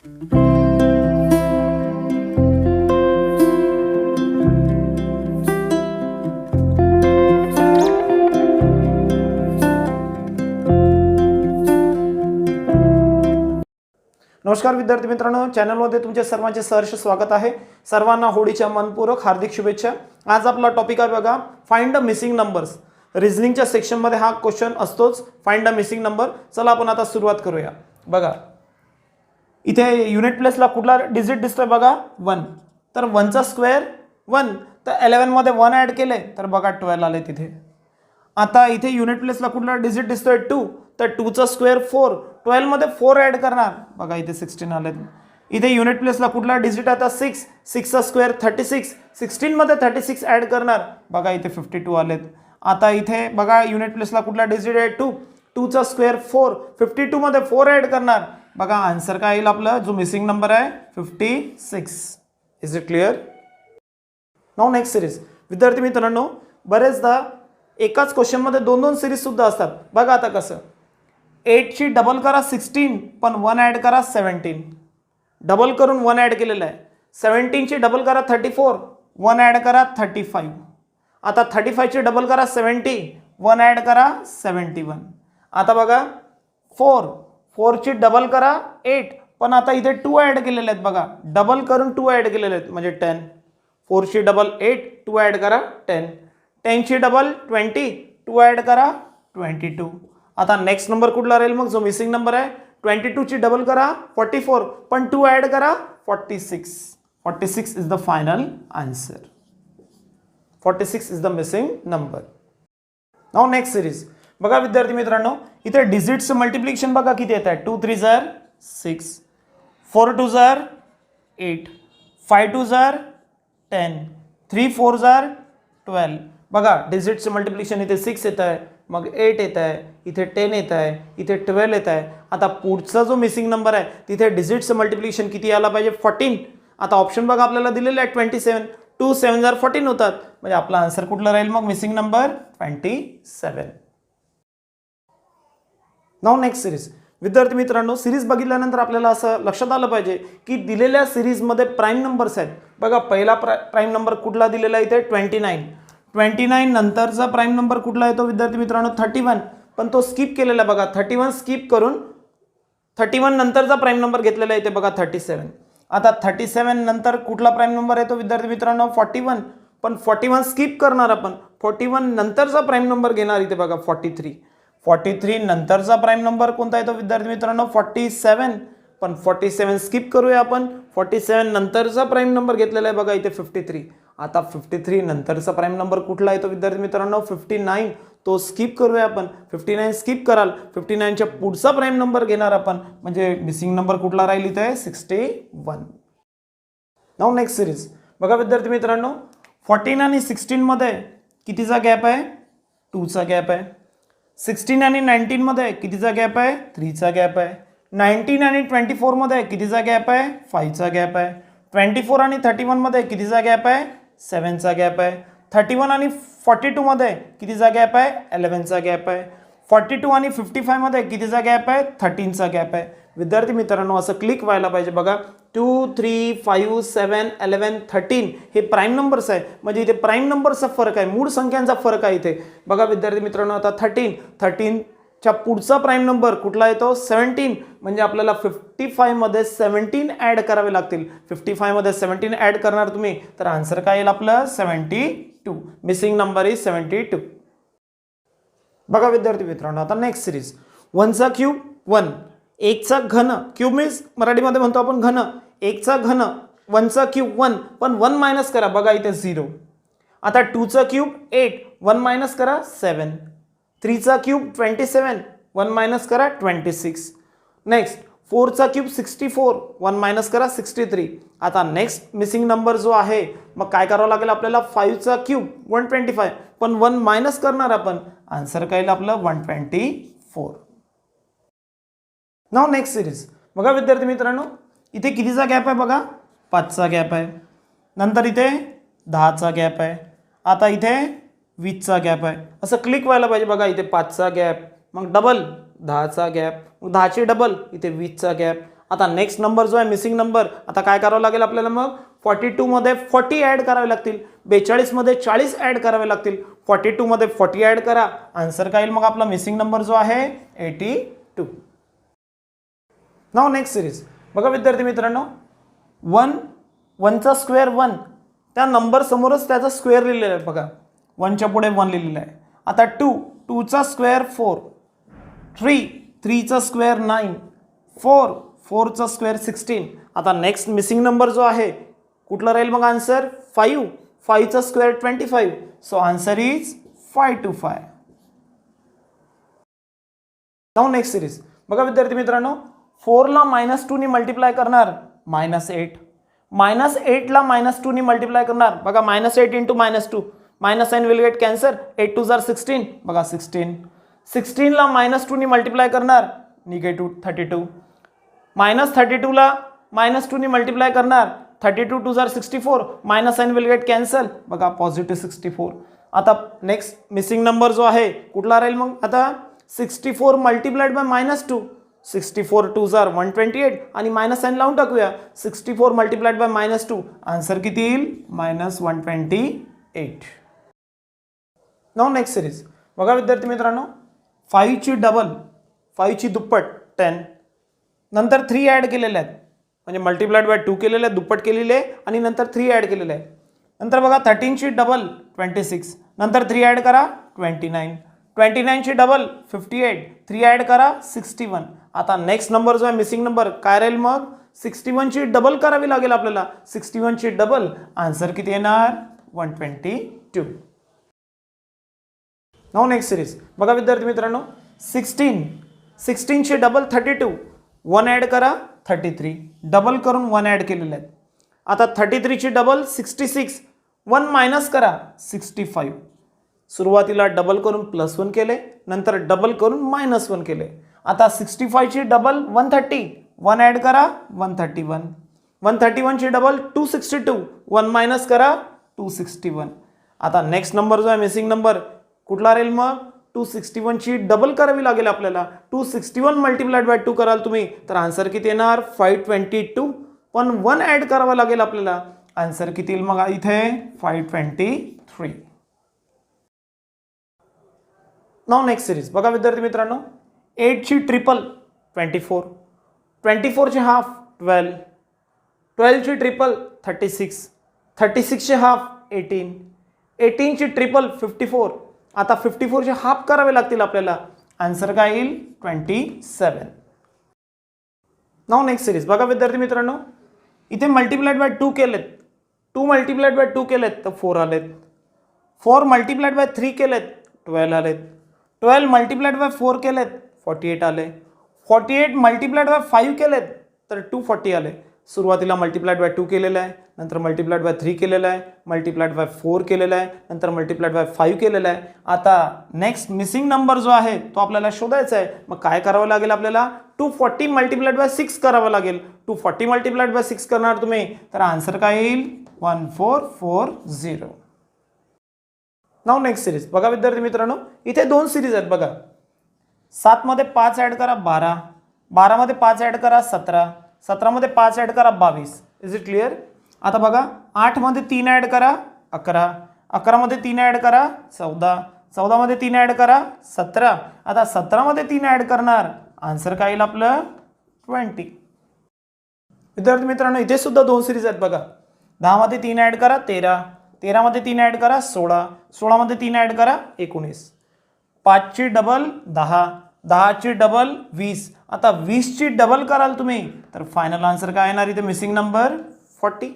नमस्कार विद्यार्थी मित्रांनो, चॅनलमध्ये तुमचे सर्वांचे सहर्ष स्वागत आहे. सर्वांना होळीच्या मनपूर्वक हार्दिक शुभेच्छा. आज आपला टॉपिक आहे बघा, फाइंड द मिसिंग नंबर्स. रिझनिंगच्या सेक्शनमध्ये हा क्वेश्चन असतोच, फाइंड द मिसिंग नंबर. चला आपण आता सुरुवात करूया. बघा इथे युनिट प्लेसला कुठला डिजिट दिसतोय बघा, 1. तर 1चा स्क्वेअर 1, तर 11 मध्ये 1 ऍड केले तर बघा 12 आले तिथे. आता इथे युनिट प्लेसला कुठला डिजिट दिसतोय 2, तर 2चा स्क्वेअर 4, 12 मध्ये 4 ऍड करणार बघा इथे 16 आले. इथे युनिट प्लेसला कुठला डिजिट आता 6, 6चा स्क्वेअर 36, 16 मध्ये 36 ऍड करणार बघा इथे 52 आलेत. आता इथे बघा युनिट प्लेसला कुठला डिजिट आहे 2, 2चा स्क्वेअर 4, 52 मध्ये 4 ऍड करणार बघा आन्सर काय येईल आपला, जो मिसिंग नंबर आहे 56. Is it clear? Now next series. विद्यार्थी मित्रांनो, बरेचदा एकाच क्वेश्चन मध्ये दोन दोन सिरीज सुद्धा असतात. बघा आता कसं, 8 ची डबल करा 16, पण 1 ऍड करा 17. डबल करून 1 ऍड केलेलं आहे. 17 ची डबल करा 34, 1 ऍड करा 35. आता 35 ची डबल करा 70, 1 ऍड करा 71. आता बघा 4 ची डबल करा 8, पण आता इथे 2 ऍड केलेले आहेत बघा, डबल करून 2 ऍड केलेले आहेत म्हणजे 10. 4 ची डबल 8, 2 ऍड करा 10. 10 ची डबल 20, 2 ऍड करा 22. आता नेक्स्ट नंबर कुठला राहील मग, जो मिसिंग नंबर आहे 22 ची डबल करा 44, पण 2 ऍड करा 46. 46 is the final answer. 46 is the missing number. Now next series. बघा विद्यार्थी मित्रांनो, इथे डिजिट्स मल्टिप्लिकेशन बघा किती येत आहे. 2 3 जार 6, 4 2 जार 8, 5 2 जार 10, 3 4 जार 12. बघा डिजिटचं मल्टिप्लिकेशन इथे 6 येत आहे, मग 8 येत आहे, इथे 10 येत आहे, इथे 12 येत आहे. आता पुढचा जो मिसिंग नंबर आहे तिथे डिजिटचं मल्टिप्लिकेशन किती यायला पाहिजे, 14. आता ऑप्शन बघा आपल्याला दिलेले आहे 27. 2 7 जार 14 होतात, म्हणजे आपला आन्सर कुठला राहील मग, missing number 27. Now next series. विद्यार्थी मित्रांनो, सिरीज बघितल्यानंतर आपल्याला असं लक्षात आलं पाहिजे की दिलेल्या सिरीजमध्ये प्राईम नंबर्स आहेत. बघा पहिला प्राईम नंबर कुठला दिलेला आहे इथे 29. 29 नंतरचा प्राईम नंबर कुठला येतो विद्यार्थी मित्रांनो 31, पण तो स्किप केलेला बघा. 31 स्किप करून 31 नंतरचा प्राईम नंबर घेतलेला आहे इथे बघा 37. आता 37 नंतर कुठला प्राईम नंबर येतो विद्यार्थी मित्रांनो 41, पण 41 स्किप करणार आपण. 41 नंतरचा प्राईम नंबर घेणार इथे बघा 43. 43 नंतरचा प्राईम नंबर कोणता येतो विद्यार्थी मित्रांनो 47, पण 47 स्किप करूया आपण. 47 नंतरचा प्राईम नंबर घेतलेला आहे बघा इथे 53. आता 53 नंतरचा प्राईम नंबर कुठला येतो विद्यार्थी मित्रांनो 59, तो स्किप करूया आपण. 59 स्किप कराल, 59 च्या पुढचा प्राईम नंबर घेणार आपण, म्हणजे मिसिंग नंबर कुठला राहील इथे 61. Now next series. बघा विद्यार्थी मित्रांनो, 14 आणि 16 मध्ये कितीचा गॅप आहे, 2चा गॅप आहे. 16 आणि 19 मध्ये कितीचा गॅप आहे, 3चा गॅप आहे. 19 आणि 24 मध्ये कितीचा गॅप आहे, 5चा गॅप आहे. 24 आणि 31 मध्ये कितीचा गॅप आहे, 7चा गॅप आहे. 31 आणि 42 मध्ये कितीचा गॅप आहे, 11चा गॅप आहे. 42 आणि 55 मध्ये कितीचा गॅप आहे, 13चा गॅप आहे. विद्यार्थी मित्रांनो, असं क्लिक व्हायला पाहिजे बघा. 2 3 5 7 11 13 हे प्राईम नंबर्स आहे, म्हणजे इथे प्राईम नंबरचा फरक आहे, मूळ संख्यांचा फरक आहे इथे बघा विद्यार्थी मित्रांनो. आता 13 च्या पुढचा प्राईम नंबर कुठला येतो 17, म्हणजे आपल्याला 55 मध्ये 17 ऍड करावे लागतील. 55 मध्ये 17 ऍड करणार तुम्ही, तर आन्सर काय येईल आपलं 72. Missing number is 72. बघा विद्यार्थी मित्रांनो, आता नेक्स्ट सिरीज. 1चा क्यूब 1, 1चा घन, क्यूब मीन्स मराठीमध्ये म्हणतो आपण घन. 1चा घन, 1चा क्यूब 1, पण 1 मायनस करा बघा इथे 0. आता 2चा क्यूब 8, 1 मायनस करा 7. 3चा क्यूब 27, 1 मायनस करा 26. नेक्स्ट 4चा क्यूब 64, 1 मायनस करा 63. आता नेक्स्ट मिसिंग नंबर जो आहे, मग काय करावं लागेल आपल्याला, 5चा क्यूब 125, पण 1 मायनस करणार आपण, आन्सर काय येईल आपलं 124. Now next series. बघा विद्यार्थी मित्रांनो, इथे कितीचा गॅप आहे बघा, 5चा गॅप आहे. नंतर इथे 10चा गॅप आहे. आता इथे 20चा गॅप आहे. असं क्लिक व्हायला पाहिजे बघा, इथे 5चा गॅप, मग डबल 10चा गॅप, मग 10ची डबल इथे 20चा गॅप. आता नेक्स्ट नंबर जो आहे मिसिंग नंबर, आता काय करावं लागेल आपल्याला मग 42 मध्ये 40 ॲड करावे लागतील, 42 मध्ये 40 ॲड करावे लागतील, 42 मध्ये 40 ॲड करा, आन्सर काय येईल मग आपला मिसिंग नंबर जो आहे 82. नाव नेक्स्ट सिरीज बघा विद्यार्थी मित्रांनो, 1 चा स्क्वेअर 1, त्या नंबर समोरच त्याचा स्क्वेअर लिहिलेला आहे बघा, 1 च्या पुढे 1 लिहिलेला आहे. आता 2 चा स्क्वेअर 4, 3 चा स्क्वेअर 9, 4 चा स्क्वेअर 16. आता नेक्स्ट मिसिंग नंबर जो आहे कुठला राहील मग आन्सर 5 चा square 25. So answer is 525. Now next series बघा विद्यार्थी मित्रांनो, 4 ला -2 ने मल्टिप्लाय करणार -8, -8 ला -2 ने मल्टिप्लाय करणार बघा, -8 इंटू -2, -9 विल गेट कॅन्सर, 8 2 जार 16 बघा 16, 16 ला -2 ने मल्टिप्लाय करणार -32, -32 ला -2 ने मल्टिप्लाय करणार 32 2 जार 64, -9 विल गेट कॅन्सल बघा +64. आता नेक्स्ट मिसिंग नंबर जो आहे कुठला राहील मग, आता 64 मल्टिप्लाइड बाय -2, 64 2 जार 128 आणि -9 लावून टाकूया, 64 मल्टिप्लाइड बाय -2, आन्सर किती येईल -128. नाव नेक्स्ट सिरीज बघा विद्यार्थी मित्रांनो, 5 ची डबल, 5 ची दुप्पट 10, नंतर 3 ॲड केलेले आहेत, म्हणजे मल्टिप्लाइड बाय 2 केलेले आहे, दुप्पट केलेले आहे आणि नंतर 3 ॲड केलेले आहे. नंतर बघा 13 ची डबल 26, नंतर 3 ॲड करा 29, 29 ची डबल 58, 3 ॲड करा 61. आता नेक्स्ट नंबर जो आहे मिसिंग नंबर काय राहील मग, 61 ची डबल करावी लागेल आपल्याला, 61 ची डबल, आन्सर किती येणार 122. नाव नेक्स्ट सिरीज बघा विद्यार्थी मित्रांनो, 16 ची डबल 32, 1 ॲड करा 33, डबल करून 1 ॲड केलेले आहेत. आता 33 ची डबल 66, 1 मायनस करा 65, सुरुवातीला डबल करून +1 केले, नंतर डबल करून -1 केले. आता 65 ची डबल 130, 1 ॲड करा 131, 131 ची डबल 262, 1 मायनस करा 261. आता नेक्स्ट नंबर जो आहे मिसिंग नंबर कुठला राहील मग, 261 ची डबल करावी लागेल आपल्याला, 261 मल्टिप्लाइड बाय 2 कराल तुम्ही तर आन्सर किती येणार 522, पण 1 ॲड करावा लागेल आपल्याला, आन्सर किती येईल मग इथे 523. नाव नेक्स्ट सिरीज बघा विद्यार्थी मित्रांनो, 8 ची ट्रिपल 24, 24 ची हाफ 12, 12 ची ट्रिपल 36, 36 ची हाफ 18, 18 ची ट्रिपल 54. आता 54 चे हाफ करावे लागतील आपल्याला, आन्सर काय येईल 27. नाव नेक्स्ट सिरीज बघा विद्यार्थी मित्रांनो, इथे मल्टिप्लाइड बाय 2 केलेत, 2 मल्टिप्लाइड बाय 2 केलेत तर 4 आलेत, 4 मल्टिप्लाइड बाय 3 केलेत 12 आलेत, 12 मल्टिप्लाइड बाय 4 केलेत 48 आले, 48 मल्टिप्लाइड बाय 5 केलेत तर 240 आले. सुरुवातीला मल्टिप्लाइड बाय 2 केलेलं आहे, नंतर मल्टिप्लाइड बाय 3 केलेलं आहे, मल्टिप्लाइड बाय 4 केलेलं आहे, नंतर मल्टिप्लाइड बाय 5 केलेलं आहे. आता नेक्स्ट मिसिंग नंबर जो आहे तो आपल्याला शोधायचा आहे. मग काय करावं लागेल आपल्याला, 240 मल्टिप्लाइड बाय 6 करावं लागेल. 240 मल्टिप्लाइड बाय 6 करणार तुम्ही तर आन्सर काय येईल 1440. नाव नेक्स्ट सिरीज बघा विद्यार्थी मित्रांनो, इथे 2 सिरीज आहेत बघा, 7 मध्ये 5 ॲड करा 12, 12 मध्ये 5 ॲड करा 17, 17 मध्ये 5 ॲड करा 22. Is it clear. आता बघा 8 मध्ये 3 ॲड करा 11, 11 मध्ये 3 ॲड करा 14, 14 मध्ये 3 ॲड करा 17. आता 17 मध्ये 3 ॲड करणार, आन्सर काय येईल आपलं 20. विद्यार्थी मित्रांनो इथे सुद्धा 2 सिरीज आहेत बघा, 10 मध्ये 3 ॲड करा 13, 13 मध्ये 3 ॲड करा 16, 16 मध्ये 3 ॲड करा 19, 5 ची डबल 10, 10 ची डबल 20. आता 20 ची डबल कराल तुम्ही तर फायनल आन्सर काय येणार इथे मिसिंग नंबर 40.